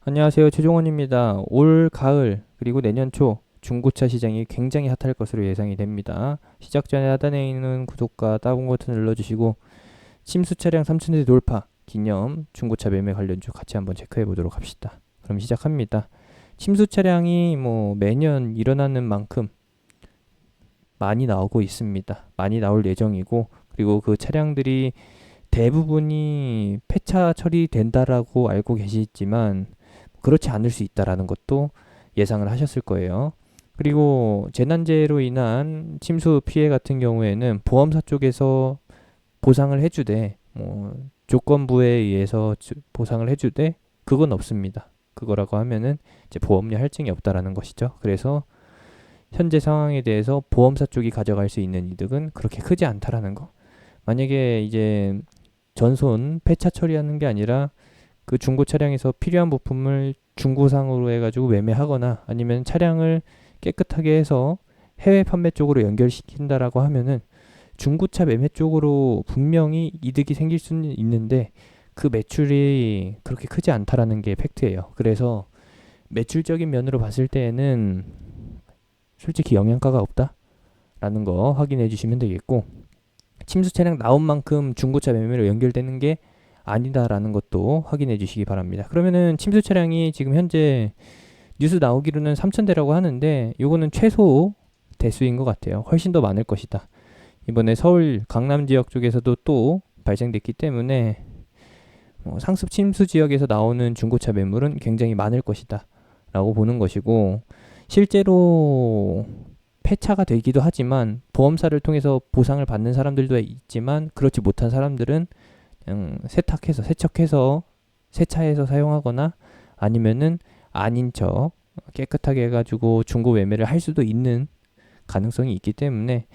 안녕하세요. 최종원입니다. 올 가을 그리고 내년 초 중고차 시장이 굉장히 핫할 것으로 예상이 됩니다. 시작 전에 하단에 있는 구독과 따봉 버튼 눌러주시고 침수 차량 3,000대 돌파 기념 중고차 매매 관련주 같이 한번 체크해 보도록 합시다. 그럼 시작합니다. 침수 차량이 매년 일어나는 만큼 많이 나오고 있습니다. 많이 나올 예정이고, 그리고 그 차량들이 대부분이 폐차 처리된다라고 알고 계시지만 그렇지 않을 수 있다라는 것도 예상을 하셨을 거예요. 그리고 재난재해로 인한 침수 피해 같은 경우에는 보험사 쪽에서 보상을 해주되, 조건부에 의해서 보상을 해주되 그건 없습니다. 그거라고 하면은 이제 보험료 할증이 없다라는 것이죠. 그래서 현재 상황에 대해서 보험사 쪽이 가져갈 수 있는 이득은 그렇게 크지 않다라는 거. 만약에 이제 전손 폐차 처리하는 게 아니라 그 중고 차량에서 필요한 부품을 중고상으로 해가지고 매매하거나 아니면 차량을 깨끗하게 해서 해외 판매 쪽으로 연결시킨다라고 하면은 중고차 매매 쪽으로 분명히 이득이 생길 수는 있는데 그 매출이 그렇게 크지 않다라는 게 팩트예요. 그래서 매출적인 면으로 봤을 때에는 솔직히 영양가가 없다라는 거 확인해 주시면 되겠고, 침수 차량 나온 만큼 중고차 매매로 연결되는 게 아니다라는 것도 확인해 주시기 바랍니다. 그러면은 침수 차량이 지금 현재 뉴스 나오기로는 3,000대라고 하는데 요거는 최소 대수인 것 같아요. 훨씬 더 많을 것이다. 이번에 서울 강남 지역 쪽에서도 또 발생됐기 때문에 상습 침수 지역에서 나오는 중고차 매물은 굉장히 많을 것이다 라고 보는 것이고, 실제로 폐차가 되기도 하지만 보험사를 통해서 보상을 받는 사람들도 있지만 그렇지 못한 사람들은 그냥 세척해서 세차해서 사용하거나 아니면은 아닌 척 깨끗하게 해가지고 중고 매매를 할 수도 있는 가능성이 있기 때문에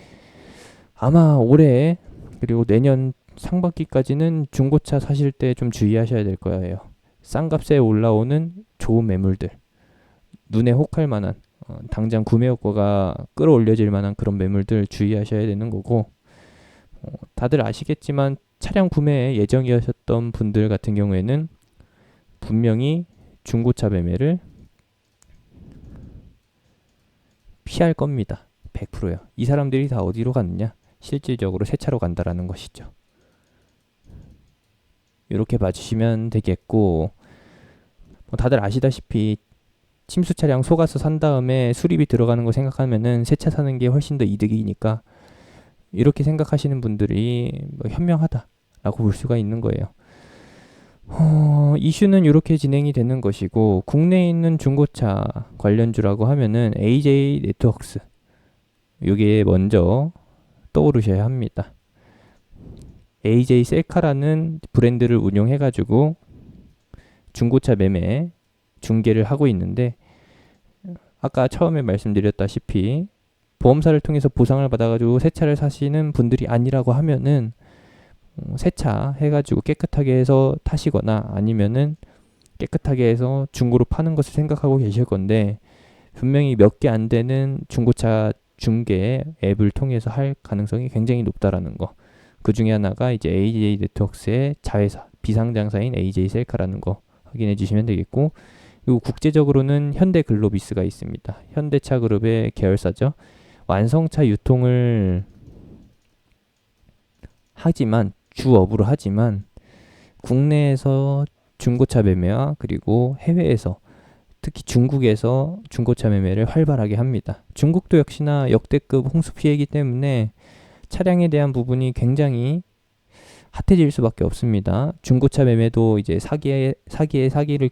아마 올해 그리고 내년 상반기까지는 중고차 사실 때 좀 주의하셔야 될 거예요. 싼 값에 올라오는 좋은 매물들, 눈에 혹할 만한 당장 구매 효과가 끌어올려질 만한 그런 매물들 주의하셔야 되는 거고, 다들 아시겠지만 차량 구매 예정이셨던 분들 같은 경우에는 분명히 중고차 매매를 피할 겁니다. 100%요. 이 사람들이 다 어디로 갔느냐? 실질적으로 새 차로 간다라는 것이죠. 이렇게 봐주시면 되겠고, 다들 아시다시피 침수 차량 속아서 산 다음에 수리비 들어가는 거 생각하면은 새 차 사는 게 훨씬 더 이득이니까 이렇게 생각하시는 분들이 현명하다라고 볼 수가 있는 거예요. 이슈는 이렇게 진행이 되는 것이고, 국내에 있는 중고차 관련주라고 하면은 AJ 네트워크스, 이게 먼저 떠오르셔야 합니다. AJ 셀카라는 브랜드를 운용해가지고 중고차 매매 중개를 하고 있는데, 아까 처음에 말씀드렸다시피 보험사를 통해서 보상을 받아가지고 새 차를 사시는 분들이 아니라고 하면은 세차 해가지고 깨끗하게 해서 타시거나 아니면은 깨끗하게 해서 중고로 파는 것을 생각하고 계실 건데, 분명히 몇 개 안 되는 중고차 중개 앱을 통해서 할 가능성이 굉장히 높다라는 거. 그 중에 하나가 이제 AJ 네트워크스의 자회사 비상장사인 AJ 셀카라는 거 확인해 주시면 되겠고, 그리고 국제적으로는 현대글로비스가 있습니다. 현대차 그룹의 계열사죠. 완성차 유통을 하지만 주업으로 하지만 국내에서 중고차 매매와 그리고 해외에서 특히 중국에서 중고차 매매를 활발하게 합니다. 중국도 역시나 역대급 홍수 피해이기 때문에 차량에 대한 부분이 굉장히 핫해질 수밖에 없습니다. 중고차 매매도 이제 사기에 사기를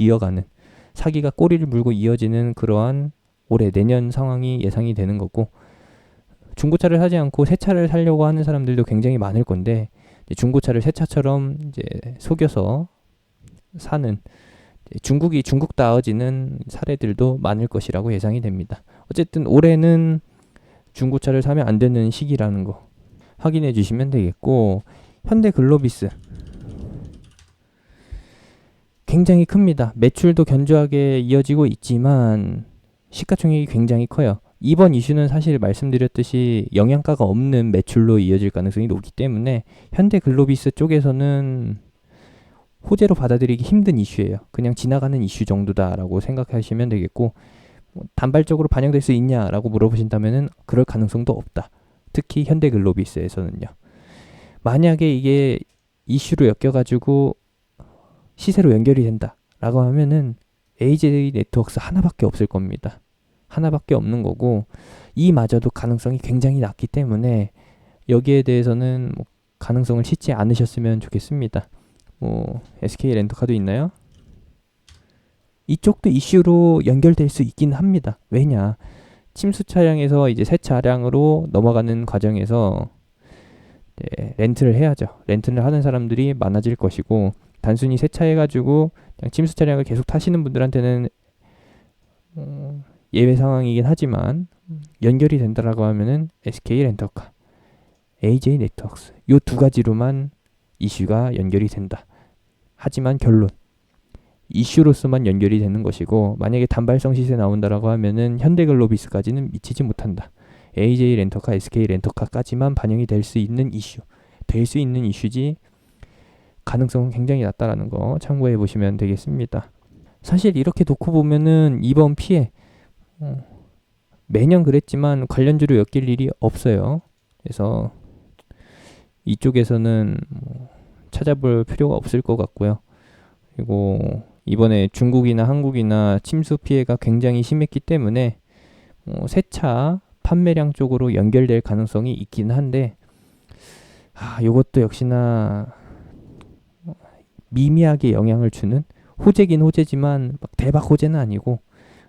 이어가는, 사기가 꼬리를 물고 이어지는 그러한 올해 내년 상황이 예상이 되는 거고, 중고차를 사지 않고 새 차를 사려고 하는 사람들도 굉장히 많을 건데, 중고차를 새 차처럼 이제 속여서 사는, 중국다워지는 사례들도 많을 것이라고 예상이 됩니다. 어쨌든 올해는 중고차를 사면 안 되는 시기라는 거 확인해 주시면 되겠고, 현대글로비스 굉장히 큽니다. 매출도 견조하게 이어지고 있지만 시가총액이 굉장히 커요. 이번 이슈는 사실 말씀드렸듯이 영양가가 없는 매출로 이어질 가능성이 높기 때문에 현대글로비스 쪽에서는 호재로 받아들이기 힘든 이슈예요. 그냥 지나가는 이슈 정도다라고 생각하시면 되겠고, 뭐 단발적으로 반영될 수 있냐라고 물어보신다면은 그럴 가능성도 없다. 특히 현대글로비스에서는요. 만약에 이게 이슈로 엮여가지고 시세로 연결이 된다라고 하면은 AJ 네트워크스 하나밖에 없을 겁니다. 하나밖에 없는 거고, 이마저도 가능성이 굉장히 낮기 때문에 여기에 대해서는 뭐 가능성을 싣지 않으셨으면 좋겠습니다. 뭐 SK 렌터카도 있나요? 이쪽도 이슈로 연결될 수 있긴 합니다. 왜냐? 침수 차량에서 이제 새 차량으로 넘어가는 과정에서 렌트를 해야죠. 렌트를 하는 사람들이 많아질 것이고, 단순히 세차해가지고 그냥 침수 차량을 계속 타시는 분들한테는 예외 상황이긴 하지만 연결이 된다라고 하면은 SK 렌터카, AJ 네트워크스 요 두 가지로만 이슈가 연결이 된다. 하지만 결론, 이슈로서만 연결이 되는 것이고, 만약에 단발성 시세 나온다라고 하면은 현대글로비스까지는 미치지 못한다. AJ 렌터카, SK 렌터카까지만 반영이 될 수 있는 이슈, 될 수 있는 이슈지 가능성은 굉장히 낮다라는 거 참고해 보시면 되겠습니다. 사실 이렇게 놓고 보면은 이번 피해 매년 그랬지만 관련주로 엮일 일이 없어요. 그래서 이쪽에서는 찾아볼 필요가 없을 것 같고요. 그리고 이번에 중국이나 한국이나 침수 피해가 굉장히 심했기 때문에 세차 판매량 쪽으로 연결될 가능성이 있긴 한데, 이것도 역시나 미미하게 영향을 주는, 호재긴 호재지만 막 대박 호재는 아니고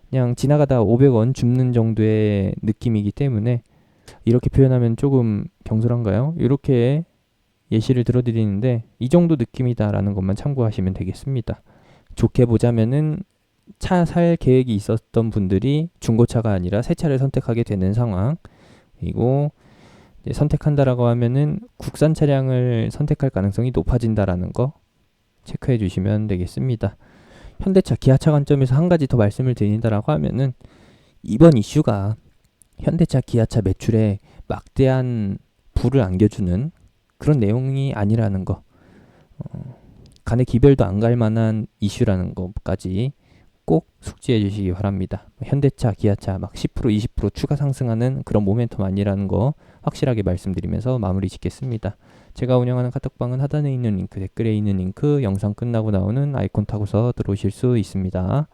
그냥 지나가다 500원 줍는 정도의 느낌이기 때문에, 이렇게 표현하면 조금 경솔한가요? 이렇게 예시를 들어드리는데 이 정도 느낌이다라는 것만 참고하시면 되겠습니다. 좋게 보자면은 차 살 계획이 있었던 분들이 중고차가 아니라 새 차를 선택하게 되는 상황, 그리고 이제 선택한다라고 하면은 국산 차량을 선택할 가능성이 높아진다라는 거 체크해 주시면 되겠습니다. 현대차, 기아차 관점에서 한 가지 더 말씀을 드린다라고 하면은 이번 이슈가 현대차, 기아차 매출에 막대한 불을 안겨주는 그런 내용이 아니라는 거, 간의 기별도 안 갈 만한 이슈라는 것까지 꼭 숙지해 주시기 바랍니다. 현대차, 기아차 막 10%, 20% 추가 상승하는 그런 모멘텀 아니라는 거 확실하게 말씀드리면서 마무리 짓겠습니다. 제가 운영하는 카톡방은 하단에 있는 링크, 댓글에 있는 링크, 영상 끝나고 나오는 아이콘 타고서 들어오실 수 있습니다.